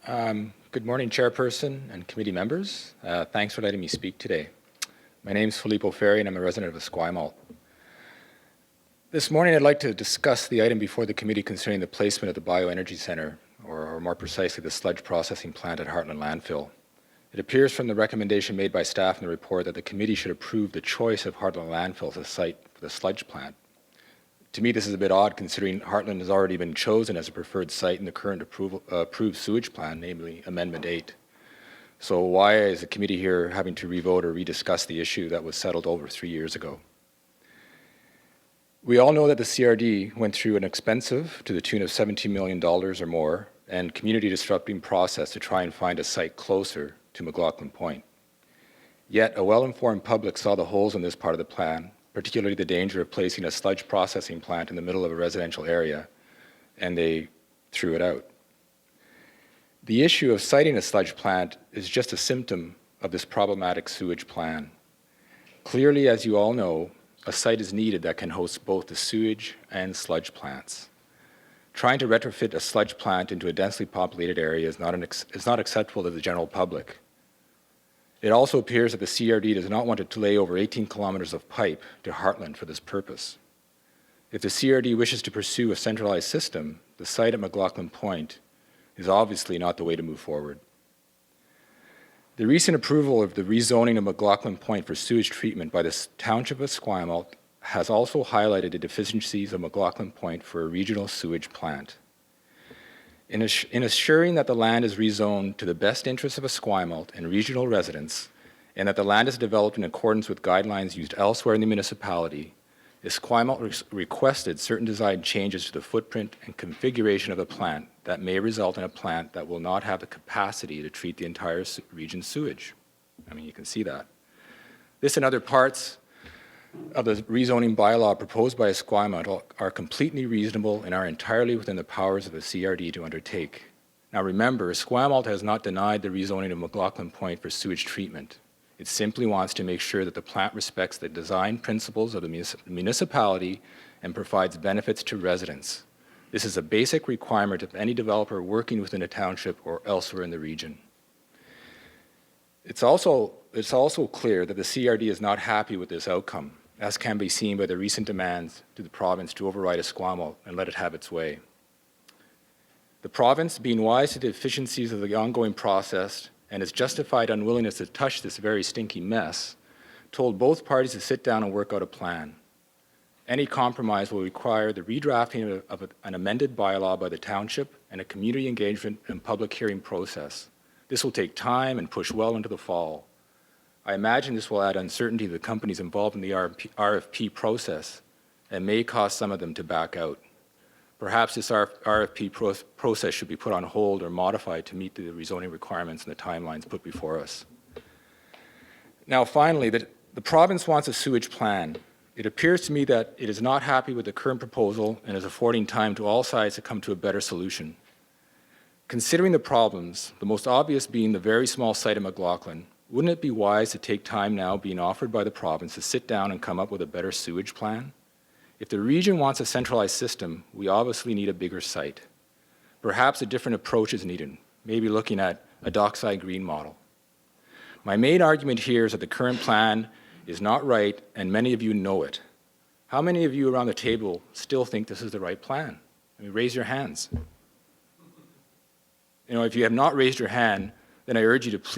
Good morning, Chairperson and committee members. Thanks for letting me speak today. My name is Fil Ferri, and I'm a resident of Esquimalt. This morning, I'd like to discuss the item before the committee concerning the placement of the Bioenergy Centre, or more precisely, the sludge processing plant at Heartland Landfill. It appears from the recommendation made by staff in the report that the committee should approve the choice of Heartland Landfill as a site for the sludge plant. To me, this is a bit odd considering Heartland has already been chosen as a preferred site in the current approved sewage plan, namely Amendment 8. So why is the committee here having to revote or rediscuss the issue that was settled over 3 years ago? We all know that the CRD went through an expensive, to the tune of $17 million or more, and community disrupting process to try and find a site closer to McLaughlin Point. Yet a well-informed public saw the holes in this part of the plan, particularly the danger of placing a sludge processing plant in the middle of a residential area, and they threw it out. The issue of siting a sludge plant is just a symptom of this problematic sewage plan. Clearly, as you all know, a site is needed that can host both the sewage and sludge plants. Trying to retrofit a sludge plant into a densely populated area is not acceptable to the general public. It also appears that the CRD does not want to lay over 18 kilometers of pipe to Heartland for this purpose. If the CRD wishes to pursue a centralized system, the site at McLaughlin Point is obviously not the way to move forward. The recent approval of the rezoning of McLaughlin Point for sewage treatment by the Township of Esquimalt has also highlighted the deficiencies of McLaughlin Point for a regional sewage plant. In assuring that the land is rezoned to the best interests of Esquimalt and regional residents, and that the land is developed in accordance with guidelines used elsewhere in the municipality, Esquimalt requested certain design changes to the footprint and configuration of the plant that may result in a plant that will not have the capacity to treat the entire region's sewage. I mean, you can see that. This and other parts of the rezoning bylaw proposed by Esquimalt are completely reasonable and are entirely within the powers of the CRD to undertake. Now remember, Esquimalt has not denied the rezoning of McLaughlin Point for sewage treatment. It simply wants to make sure that the plant respects the design principles of the municipality and provides benefits to residents. This is a basic requirement of any developer working within a township or elsewhere in the region. It's also clear that the CRD is not happy with this outcome, as can be seen by the recent demands to the province to override Esquimalt and let it have its way. The province, being wise to the deficiencies of the ongoing process and its justified unwillingness to touch this very stinky mess, told both parties to sit down and work out a plan. Any compromise will require the redrafting of an amended bylaw by the township and a community engagement and public hearing process. This will take time and push well into the fall. I imagine this will add uncertainty to the companies involved in the RFP process and may cause some of them to back out. Perhaps this RFP process should be put on hold or modified to meet the rezoning requirements and the timelines put before us. Now finally, the province wants a sewage plan. It appears to me that it is not happy with the current proposal and is affording time to all sides to come to a better solution. Considering the problems, the most obvious being the very small site of McLaughlin, wouldn't it be wise to take time now being offered by the province to sit down and come up with a better sewage plan? If the region wants a centralized system, we obviously need a bigger site. Perhaps a different approach is needed, maybe looking at a dockside green model. My main argument here is that the current plan is not right, and many of you know it. How many of you around the table still think this is the right plan? I mean, raise your hands. You know, if you have not raised your hand, then I urge you to please